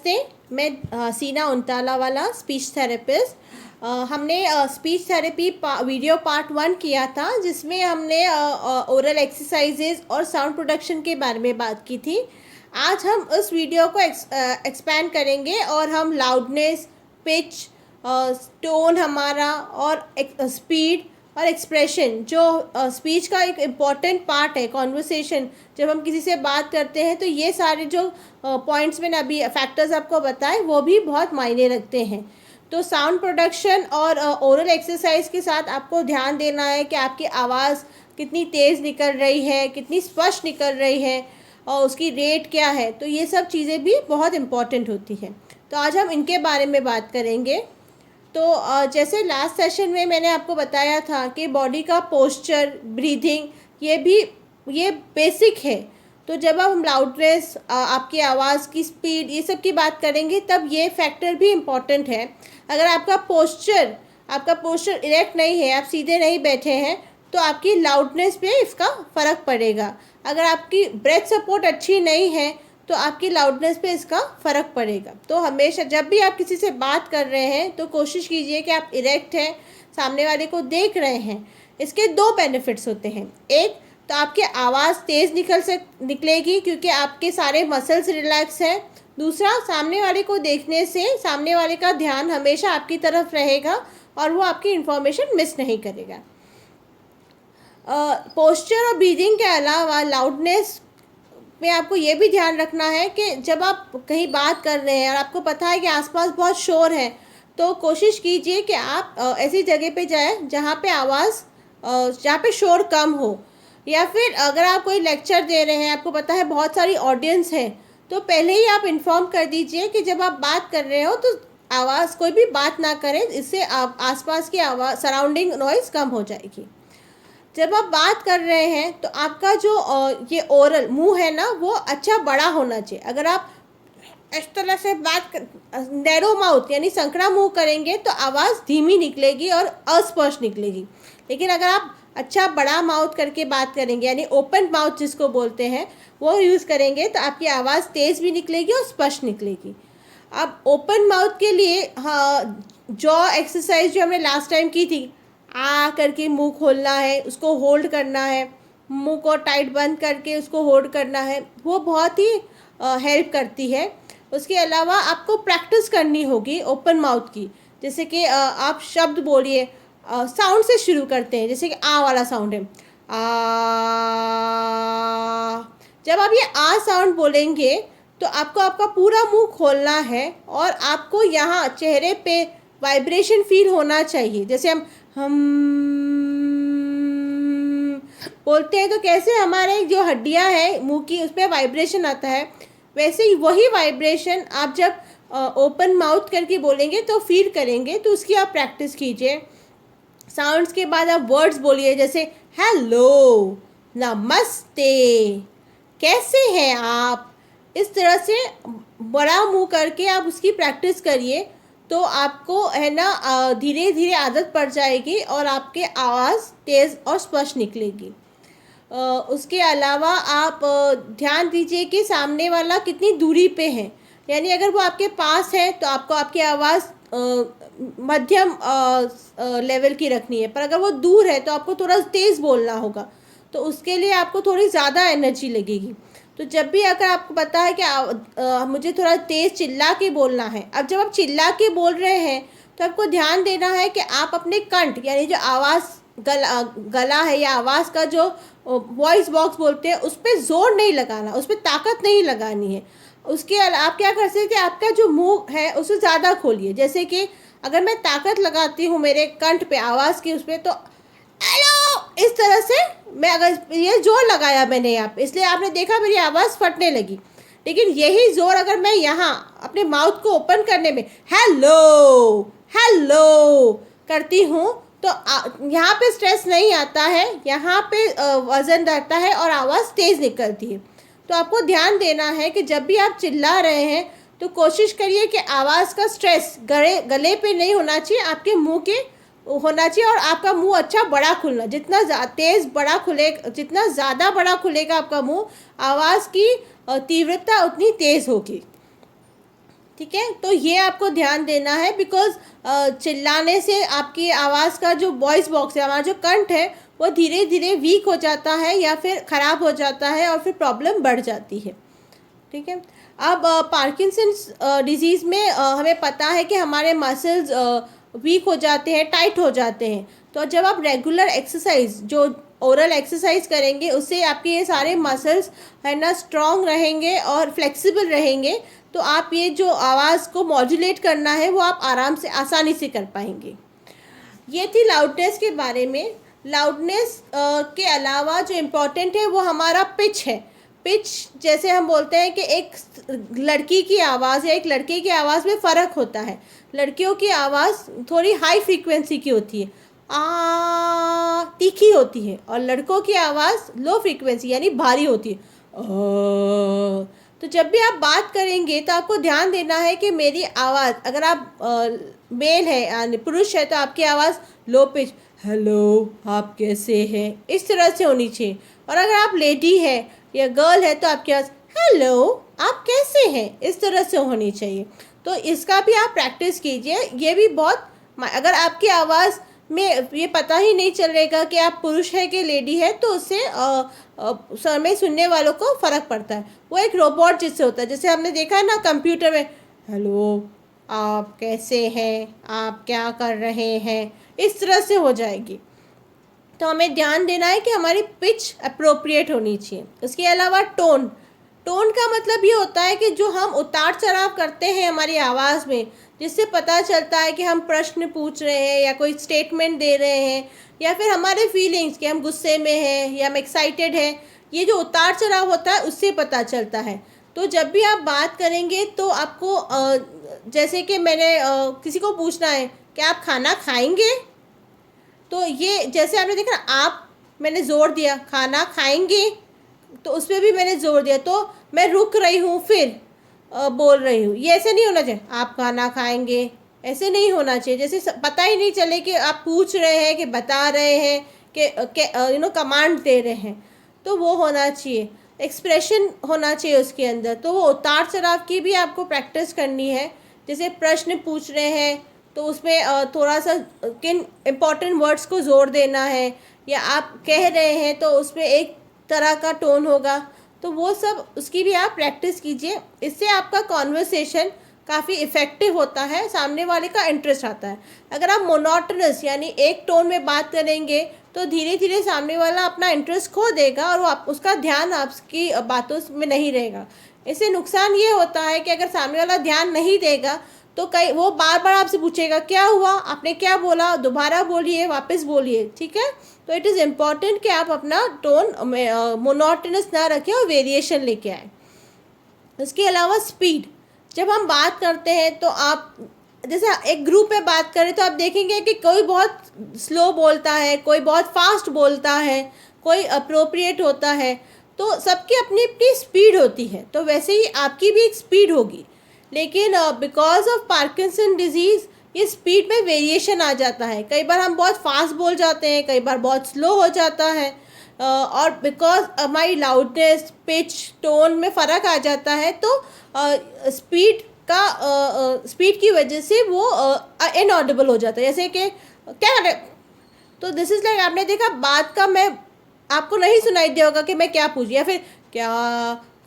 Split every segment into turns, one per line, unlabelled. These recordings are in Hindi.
नमस्ते। मैं सीना उंटालावाला, स्पीच थेरेपिस्ट। हमने स्पीच थेरेपी वीडियो पार्ट 1 किया था, जिसमें हमने ओरल एक्सरसाइजेज और साउंड प्रोडक्शन के बारे में बात की थी। आज हम उस वीडियो को एक्सपैंड करेंगे और हम लाउडनेस, पिच, टोन हमारा और स्पीड और एक्सप्रेशन, जो स्पीच का एक इम्पॉर्टेंट पार्ट है। कॉन्वर्सेशन, जब हम किसी से बात करते हैं तो ये सारे जो पॉइंट्स मैंने अभी फैक्टर्स आपको बताए वो भी बहुत मायने रखते हैं। तो साउंड प्रोडक्शन और ओरल एक्सरसाइज के साथ आपको ध्यान देना है कि आपकी आवाज़ कितनी तेज़ निकल रही है, कितनी स्पष्ट निकल रही है और उसकी रेट क्या है। तो ये सब चीज़ें भी बहुत इम्पॉर्टेंट होती हैं। तो आज हम इनके बारे में बात करेंगे। तो जैसे लास्ट सेशन में मैंने आपको बताया था कि बॉडी का पोस्चर, ब्रीथिंग, ये बेसिक है। तो जब अब हम लाउडनेस, आपकी आवाज़ की स्पीड, ये सब की बात करेंगे तब ये फैक्टर भी इम्पॉर्टेंट है। अगर आपका पोस्चर इरेक्ट नहीं है, आप सीधे नहीं बैठे हैं, तो आपकी लाउडनेस पे इसका फ़र्क पड़ेगा। अगर आपकी ब्रेथ सपोर्ट अच्छी नहीं है तो आपकी लाउडनेस पे इसका फ़र्क पड़ेगा। तो हमेशा जब भी आप किसी से बात कर रहे हैं तो कोशिश कीजिए कि आप इरेक्ट हैं, सामने वाले को देख रहे हैं। इसके दो बेनिफिट्स होते हैं। एक तो आपकी आवाज़ तेज़ निकलेगी क्योंकि आपके सारे मसल्स रिलैक्स हैं। दूसरा, सामने वाले को देखने से सामने वाले का ध्यान हमेशा आपकी तरफ रहेगा और वो आपकी इन्फॉर्मेशन मिस नहीं करेगा। पोस्चर और ब्रीदिंग के अलावा लाउडनेस में आपको ये भी ध्यान रखना है कि जब आप कहीं बात कर रहे हैं और आपको पता है कि आसपास बहुत शोर है, तो कोशिश कीजिए कि आप ऐसी जगह पे जाएं जहाँ पे शोर कम हो। या फिर अगर आप कोई लेक्चर दे रहे हैं, आपको पता है बहुत सारी ऑडियंस है, तो पहले ही आप इन्फॉर्म कर दीजिए कि जब आप बात कर रहे हो तो आवाज़, कोई भी बात ना करें, इससे आप आसपास की आवाज़, सराउंडिंग नॉइज़ कम हो जाएगी। जब आप बात कर रहे हैं तो आपका जो ये ओरल मुंह है ना, वो अच्छा बड़ा होना चाहिए। अगर आप इस तरह से नैरो माउथ यानी संकरा मुंह करेंगे तो आवाज़ धीमी निकलेगी और अस्पष्ट निकलेगी। लेकिन अगर आप अच्छा बड़ा माउथ करके बात करेंगे, यानी ओपन माउथ जिसको बोलते हैं, वो यूज़ करेंगे, तो आपकी आवाज़ तेज़ भी निकलेगी और स्पष्ट निकलेगी। अब ओपन माउथ के लिए, हाँ, जॉ एक्सरसाइज जो हमने लास्ट टाइम की थी, आ करके मुंह खोलना है, उसको होल्ड करना है, मुंह को टाइट बंद करके उसको होल्ड करना है, वो बहुत ही हेल्प करती है। उसके अलावा आपको प्रैक्टिस करनी होगी ओपन माउथ की। जैसे कि आप शब्द बोलिए, साउंड से शुरू करते हैं, जैसे कि आ वाला साउंड है, आ। जब आप ये आ साउंड बोलेंगे तो आपको आपका पूरा मुंह खोलना है और आपको यहाँ चेहरे पे वाइब्रेशन फील होना चाहिए। जैसे हम बोलते हैं तो कैसे हमारे जो हड्डियां हैं मुंह की, उस पर वाइब्रेशन आता है, वैसे ही वही वाइब्रेशन आप जब ओपन माउथ करके बोलेंगे तो फील करेंगे। तो उसकी आप प्रैक्टिस कीजिए। साउंड्स के बाद आप वर्ड्स बोलिए, जैसे हेलो, नमस्ते, कैसे हैं आप। इस तरह से बड़ा मुंह करके आप उसकी प्रैक्टिस करिए, तो आपको है ना धीरे धीरे आदत पड़ जाएगी और आपके आवाज़ तेज़ और स्पष्ट निकलेगी। उसके अलावा आप ध्यान दीजिए कि सामने वाला कितनी दूरी पे है। यानी अगर वो आपके पास है तो आपको आपकी आवाज़ मध्यम लेवल की रखनी है, पर अगर वो दूर है तो आपको थोड़ा तेज़ बोलना होगा। तो उसके लिए आपको थोड़ी ज़्यादा एनर्जी लगेगी। तो जब भी अगर आपको पता है कि मुझे थोड़ा तेज़ चिल्ला के बोलना है, अब जब आप चिल्ला के बोल रहे हैं तो आपको ध्यान देना है कि आप अपने कंठ, यानी जो आवाज़ गला है या आवाज़ का जो वॉइस बॉक्स बोलते हैं, उस पर ज़ोर नहीं लगाना, उस पर ताकत नहीं लगानी है। उसके आप क्या कर सकते हैं कि आपका जो मुंह है उसे ज़्यादा खोलिए। जैसे कि अगर मैं ताकत लगाती हूँ मेरे कंठ पे, आवाज़ की उस पर, तो हेलो, इस तरह से मैं, अगर ये जोर लगाया मैंने यहाँ पे, इसलिए आपने देखा मेरी आवाज़ फटने लगी। लेकिन यही जोर अगर मैं यहाँ अपने माउथ को ओपन करने में हेलो हेलो करती हूँ तो यहाँ पे स्ट्रेस नहीं आता है, यहाँ पे वज़न रहता है और आवाज़ तेज़ निकलती है। तो आपको ध्यान देना है कि जब भी आप चिल्ला रहे हैं तो कोशिश करिए कि आवाज़ का स्ट्रेस गले पे नहीं होना चाहिए, आपके मुंह के होना चाहिए। और आपका मुंह अच्छा बड़ा खुलना, जितना जितना ज़्यादा बड़ा खुलेगा आपका मुंह, आवाज़ की तीव्रता उतनी तेज़ होगी। ठीक है। तो ये आपको ध्यान देना है, बिकॉज चिल्लाने से आपकी आवाज़ का जो वॉइस बॉक्स है, हमारा जो कंठ है, वो धीरे धीरे वीक हो जाता है या फिर ख़राब हो जाता है और फिर प्रॉब्लम बढ़ जाती है। ठीक है। अब पार्किंसंस डिजीज़ में हमें पता है कि हमारे मसल्स वीक हो जाते हैं, टाइट हो जाते हैं। तो जब आप रेगुलर एक्सरसाइज, जो ओरल एक्सरसाइज करेंगे, उससे आपके ये सारे मसल्स है ना स्ट्रॉन्ग रहेंगे और फ्लेक्सिबल रहेंगे। तो आप ये जो आवाज़ को मॉड्यूलेट करना है वो आप आराम से, आसानी से कर पाएंगे। ये थी लाउडनेस के बारे में। लाउडनेस के अलावा जो इम्पोर्टेंट है वो हमारा पिच है। पिच, जैसे हम बोलते हैं कि एक लड़की की आवाज़ या एक लड़के की आवाज़ में फ़र्क होता है। लड़कियों की आवाज़ थोड़ी हाई फ्रीक्वेंसी की होती है, तीखी होती है, और लड़कों की आवाज़ लो फ्रीक्वेंसी यानी भारी होती है, तो जब भी आप बात करेंगे तो आपको ध्यान देना है कि मेरी आवाज़, अगर आप मेल है यानी पुरुष है, तो आपकी आवाज़ लो पिच, हेलो आप कैसे हैं, इस तरह से होनी चाहिए। और अगर आप लेडी है या गर्ल है तो आपकी आवाज़ हेलो आप कैसे हैं, इस तरह से होनी चाहिए। तो इसका भी आप प्रैक्टिस कीजिए। ये भी बहुत, अगर आपकी आवाज़ में ये पता ही नहीं चलेगा कि आप पुरुष है कि लेडी है, तो उससे सर में सुनने वालों को फ़र्क पड़ता है। वो एक रोबोट जिससे होता है, जैसे हमने देखा है ना कंप्यूटर में, हेलो आप कैसे हैं, आप क्या कर रहे हैं, इस तरह से हो जाएगी। तो हमें ध्यान देना है कि हमारी पिच अप्रोप्रिएट होनी चाहिए। उसके अलावा टोन, टोन का मतलब ये होता है कि जो हम उतार चढ़ाव करते हैं हमारी आवाज़ में, जिससे पता चलता है कि हम प्रश्न पूछ रहे हैं या कोई स्टेटमेंट दे रहे हैं, या फिर हमारे फीलिंग्स कि हम गुस्से में हैं या हम एक्साइटेड हैं, ये जो उतार चढ़ाव होता है उससे पता चलता है। तो जब भी आप बात करेंगे तो आपको जैसे कि मैंने किसी को पूछना है कि आप खाना खाएंगे, तो ये जैसे आपने देखा ना, आप, मैंने ज़ोर दिया खाना खाएंगे, तो उस पर भी मैंने ज़ोर दिया, तो मैं रुक रही हूँ फिर बोल रही हूँ। ये ऐसे नहीं होना चाहिए, आप खाना खाएंगे, ऐसे नहीं होना चाहिए। जैसे पता ही नहीं चले कि आप पूछ रहे हैं कि बता रहे हैं कि कमांड दे रहे हैं, तो वो होना चाहिए। एक्सप्रेशन होना चाहिए उसके अंदर। तो वो उतार चढ़ाव की भी आपको प्रैक्टिस करनी है। जैसे प्रश्न पूछ रहे हैं तो उसमें थोड़ा सा किन इम्पॉर्टेंट वर्ड्स को ज़ोर देना है, या आप कह रहे हैं तो उसमें एक तरह का टोन होगा। तो वो सब, उसकी भी आप प्रैक्टिस कीजिए। इससे आपका कॉन्वर्सेशन काफ़ी इफ़ेक्टिव होता है, सामने वाले का इंटरेस्ट आता है। अगर आप मोनोटोनस यानी एक टोन में बात करेंगे तो धीरे धीरे सामने वाला अपना इंटरेस्ट खो देगा और वो उसका ध्यान आपकी बातों में नहीं रहेगा। इससे नुकसान ये होता है कि अगर सामने वाला ध्यान नहीं देगा तो कई वो बार बार आपसे पूछेगा क्या हुआ, आपने क्या बोला, दोबारा बोलिए, वापस बोलिए। ठीक है। तो इट इज़ इम्पॉर्टेंट कि आप अपना टोन मोनोटोनस ना रखें और वेरिएशन लेके आए। इसके अलावा स्पीड, जब हम बात करते हैं तो आप जैसे एक ग्रुप में बात करें तो आप देखेंगे कि कोई बहुत स्लो बोलता है, कोई बहुत फास्ट बोलता है, कोई अप्रोप्रिएट होता है। तो सबकी अपनी अपनी स्पीड होती है, तो वैसे ही आपकी भी एक स्पीड होगी। लेकिन बिकॉज ऑफ पार्किंसन डिजीज़ ये स्पीड में वेरिएशन आ जाता है। कई बार हम बहुत फास्ट बोल जाते हैं, कई बार बहुत स्लो हो जाता है, और बिकॉज हमारी लाउडनेस, पिच, टोन में फ़र्क आ जाता है, तो स्पीड की वजह से वो इनऑडिबल हो जाता है। जैसे कि क्या कर रहे, तो दिस इज़ लाइक, आपने देखा बात का, मैं आपको नहीं सुनाई दिया होगा कि मैं क्या पूछ, या फिर क्या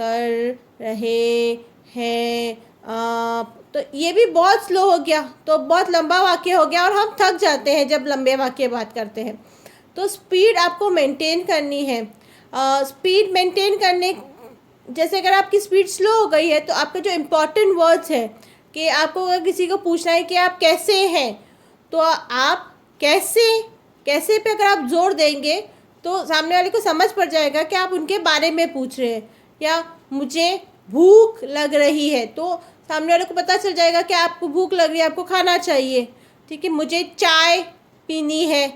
कर रहे हैं आप, तो ये भी बहुत स्लो हो गया, तो बहुत लंबा वाक्य हो गया और हम थक जाते हैं जब लंबे वाक्य बात करते हैं। तो स्पीड आपको मेंटेन करनी है। स्पीड मेंटेन करने, जैसे अगर आपकी स्पीड स्लो हो गई है तो आपके जो इम्पोर्टेंट वर्ड्स हैं, कि आपको अगर किसी को पूछना है कि आप कैसे हैं, तो आप कैसे, कैसे पे अगर आप जोर देंगे तो सामने वाले को समझ पड़ जाएगा कि आप उनके बारे में पूछ रहे हैं। या मुझे भूख लग रही है, तो सामने वाले को पता चल जाएगा कि आपको भूख लग रही है, आपको खाना चाहिए। ठीक है। मुझे चाय पीनी है,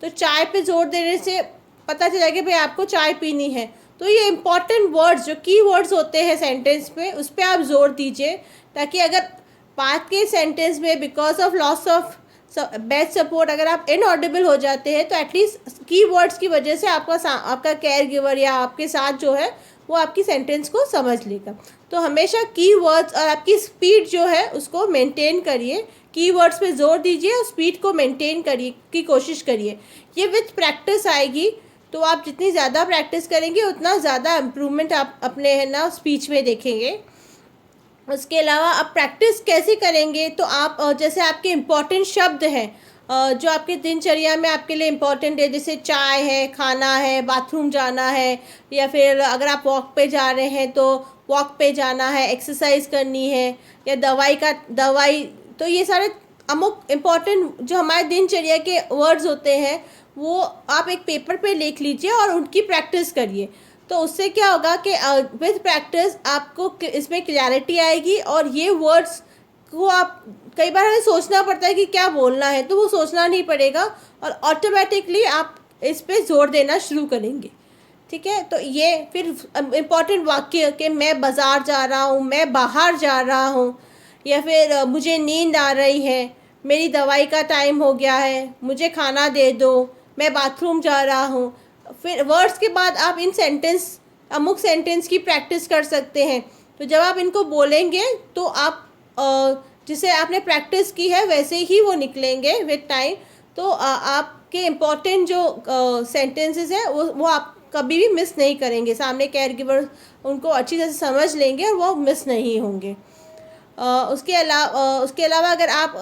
तो चाय पे जोर देने से पता चल जाएगा भाई आपको चाय पीनी है। तो ये इम्पॉर्टेंट वर्ड्स, जो की वर्ड्स होते हैं सेंटेंस में, उस पर आप जोर दीजिए, ताकि अगर बात के सेंटेंस में because of loss of bed support अगर आप इनऑडिबल हो जाते हैं, तो एटलीस्ट की वर्ड्स की वजह से आपका केयर गिवर या आपके साथ जो है वो आपकी सेंटेंस को समझ लेगा। तो हमेशा कीवर्ड्स और आपकी स्पीड जो है उसको मेंटेन करिए, कीवर्ड्स पे जोर दीजिए और स्पीड को मेंटेन करिए की कोशिश करिए। ये विथ प्रैक्टिस आएगी, तो आप जितनी ज़्यादा प्रैक्टिस करेंगे उतना ज़्यादा इम्प्रूवमेंट आप अपने है ना स्पीच में देखेंगे। उसके अलावा आप प्रैक्टिस कैसे करेंगे, तो आप जैसे आपके इम्पॉर्टेंट शब्द हैं जो आपके दिनचर्या में आपके लिए इम्पॉर्टेंट है, जैसे चाय है, खाना है, बाथरूम जाना है, या फिर अगर आप वॉक पे जा रहे हैं तो वॉक पे जाना है, एक्सरसाइज करनी है, या दवाई, तो ये सारे अमुक इम्पॉर्टेंट जो हमारे दिनचर्या के वर्ड्स होते हैं वो आप एक पेपर पे लिख लीजिए और उनकी प्रैक्टिस करिए। तो उससे क्या होगा कि विद प्रैक्टिस आपको इसमें क्लैरिटी आएगी, और ये वर्ड्स को आप कई बार हमें सोचना पड़ता है कि क्या बोलना है, तो वो सोचना नहीं पड़ेगा और ऑटोमेटिकली आप इस पे जोर देना शुरू करेंगे। ठीक है, तो ये फिर इम्पॉर्टेंट वाक्य कि मैं बाज़ार जा रहा हूँ, मैं बाहर जा रहा हूँ, या फिर मुझे नींद आ रही है, मेरी दवाई का टाइम हो गया है, मुझे खाना दे दो, मैं बाथरूम जा रहा हूँ। फिर वर्ड्स के बाद आप इन अमुक सेंटेंस की प्रैक्टिस कर सकते हैं। तो जब आप इनको बोलेंगे तो आप जिसे आपने प्रैक्टिस की है वैसे ही वो निकलेंगे विद टाइम। तो आपके इम्पॉर्टेंट जो सेंटेंसेस हैं वो आप कभी भी मिस नहीं करेंगे। सामने केयर गिवर उनको अच्छी तरह से समझ लेंगे और वो मिस नहीं होंगे। उसके अलावा अगर आप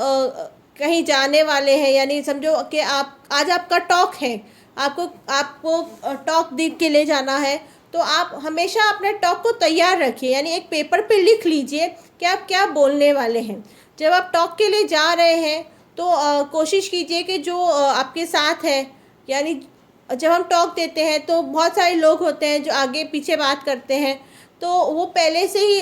कहीं जाने वाले हैं, यानी समझो कि आप आज आपका टॉक है, आपको टॉक दी के लिए जाना है, तो आप हमेशा अपने टॉक को तैयार रखिए, यानी एक पेपर पे लिख लीजिए कि आप क्या बोलने वाले हैं। जब आप टॉक के लिए जा रहे हैं तो कोशिश कीजिए कि जो आपके साथ है, यानी जब हम टॉक देते हैं तो बहुत सारे लोग होते हैं जो आगे पीछे बात करते हैं, तो वो पहले से ही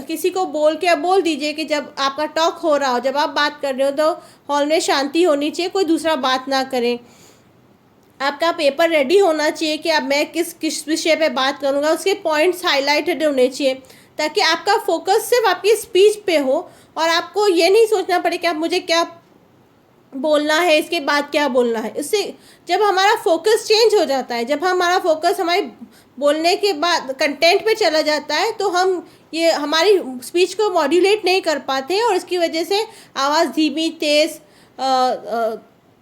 किसी को बोल दीजिए कि जब आपका टॉक हो रहा हो, जब आप बात कर रहे हो तो हॉल में शांति होनी चाहिए, कोई दूसरा बात ना करें। आपका पेपर रेडी होना चाहिए कि अब मैं किस विषय पे बात करूँगा, उसके पॉइंट्स हाईलाइटेड होने चाहिए, ताकि आपका फोकस सिर्फ आपकी स्पीच पे हो और आपको ये नहीं सोचना पड़े कि अब मुझे क्या बोलना है, इसके बाद क्या बोलना है। इससे जब हमारा फोकस चेंज हो जाता है, जब हमारा फोकस हमारे बोलने के बाद कंटेंट पे चला जाता है, तो हम ये हमारी स्पीच को मॉड्यूलेट नहीं कर पाते हैं और इसकी वजह से आवाज़ धीमी, तेज़,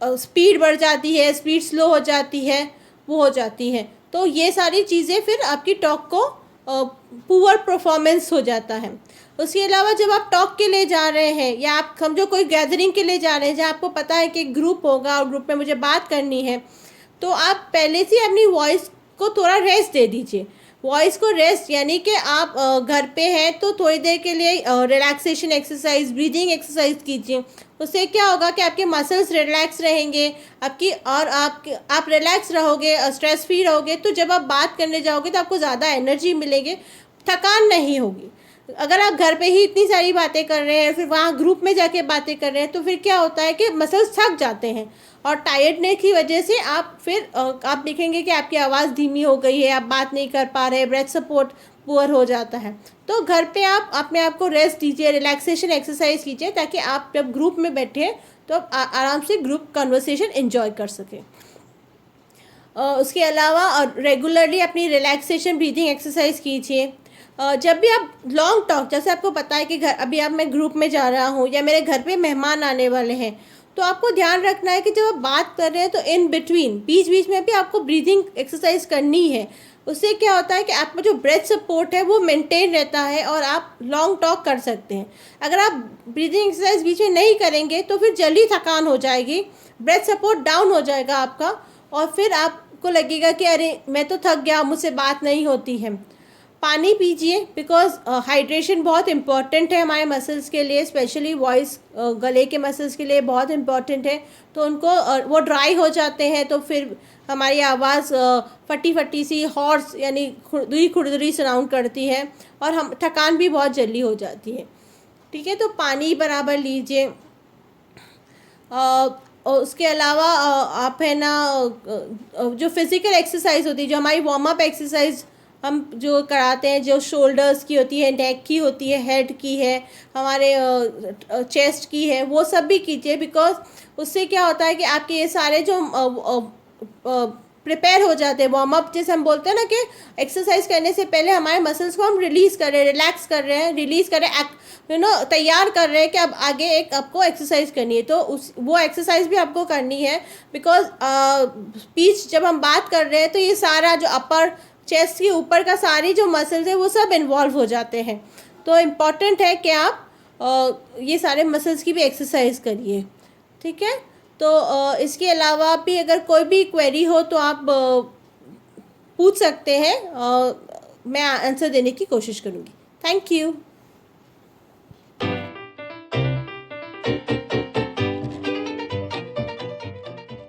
स्पीड बढ़ जाती है, स्पीड स्लो हो जाती है, वो हो जाती है। तो ये सारी चीज़ें फिर आपकी टॉक को पुअर परफॉर्मेंस हो जाता है। उसके अलावा जब आप टॉक के लिए जा रहे हैं, या आप समझो कोई गैदरिंग के लिए जा रहे हैं जहाँ आपको पता है कि ग्रुप होगा और ग्रुप में मुझे बात करनी है, तो आप पहले से अपनी वॉइस को थोड़ा रेस्ट दे दीजिए। वॉइस को रेस्ट यानी कि आप घर पे हैं तो थोड़ी देर के लिए रिलैक्सेशन एक्सरसाइज, ब्रीदिंग एक्सरसाइज कीजिए। उससे क्या होगा कि आपके मसल्स रिलैक्स रहेंगे, आप रिलैक्स रहोगे, स्ट्रेस फ्री रहोगे, तो जब आप बात करने जाओगे तो आपको ज़्यादा एनर्जी मिलेगी, थकान नहीं होगी। अगर आप घर पे ही इतनी सारी बातें कर रहे हैं, फिर वहाँ ग्रुप में जाके बातें कर रहे हैं, तो फिर क्या होता है कि मसल्स थक जाते हैं और टायर्डनेस की वजह से आप देखेंगे कि आपकी आवाज़ धीमी हो गई है, आप बात नहीं कर पा रहे, ब्रेथ सपोर्ट पुअर हो जाता है। तो घर पे आप अपने आप को रेस्ट दीजिए, रिलैक्सेशन एक्सरसाइज कीजिए, ताकि आप जब ग्रुप में बैठे तो आप आराम से ग्रुप कन्वर्सेशन एंजॉय कर सकें। उसके अलावा रेगुलरली अपनी रिलैक्सेशन ब्रीदिंग एक्सरसाइज कीजिए। जब भी आप लॉन्ग टॉक, जैसे आपको पता है कि अब मैं ग्रुप में जा रहा हूँ या मेरे घर पे मेहमान आने वाले हैं, तो आपको ध्यान रखना है कि जब आप बात कर रहे हैं तो इन बिटवीन, बीच बीच में भी आपको ब्रीदिंग एक्सरसाइज करनी है। उससे क्या होता है कि आपका जो ब्रेथ सपोर्ट है वो मेंटेन रहता है और आप लॉन्ग टॉक कर सकते हैं। अगर आप ब्रीदिंग एक्सरसाइज बीच में नहीं करेंगे तो फिर जल्दी थकान हो जाएगी, ब्रेथ सपोर्ट डाउन हो जाएगा आपका, और फिर आपको लगेगा कि अरे मैं तो थक गया, मुझसे बात नहीं होती है। पानी पीजिए, बिकॉज हाइड्रेशन बहुत इम्पॉर्टेंट है हमारे मसल्स के लिए, स्पेशली वॉइस, गले के मसल्स के लिए बहुत इम्पॉर्टेंट है। तो उनको वो ड्राई हो जाते हैं तो फिर हमारी आवाज़ फटी फटी सी, हॉर्स यानी खुरदुरी खुरदुरी साउंड करती है और हम थकान भी बहुत जल्दी हो जाती है। ठीक है, तो पानी बराबर लीजिए। उसके अलावा आप है ना जो फिज़िकल एक्सरसाइज होती है, जो हमारी वार्म अप एक्सरसाइज हम जो कराते हैं, जो शोल्डर्स की होती है, नेक की होती है, हेड की है, हमारे चेस्ट की है, वो सब भी कीजिए। बिकॉज उससे क्या होता है कि आपके ये सारे जो प्रिपेयर हो जाते हैं। वार्म अप जैसे हम बोलते हैं ना कि एक्सरसाइज करने से पहले हमारे मसल्स को हम रिलीज़ कर रहे हैं, रिलैक्स कर रहे हैं, रिलीज़ कर रहे हैं, तैयार कर रहे हैं कि अब आगे एक आपको एक्सरसाइज करनी है। तो उस वो एक्सरसाइज भी आपको करनी है, बिकॉज स्पीच जब हम बात कर रहे हैं तो ये सारा जो अपर चेस्ट के ऊपर का सारी जो मसल्स है वो सब इन्वॉल्व हो जाते हैं। तो इम्पॉर्टेंट है कि आप ये सारे मसल्स की भी एक्सरसाइज करिए, ठीक है। तो इसके अलावा भी अगर कोई भी क्वेरी हो तो आप पूछ सकते हैं, मैं आंसर देने की कोशिश करूँगी। Thank you.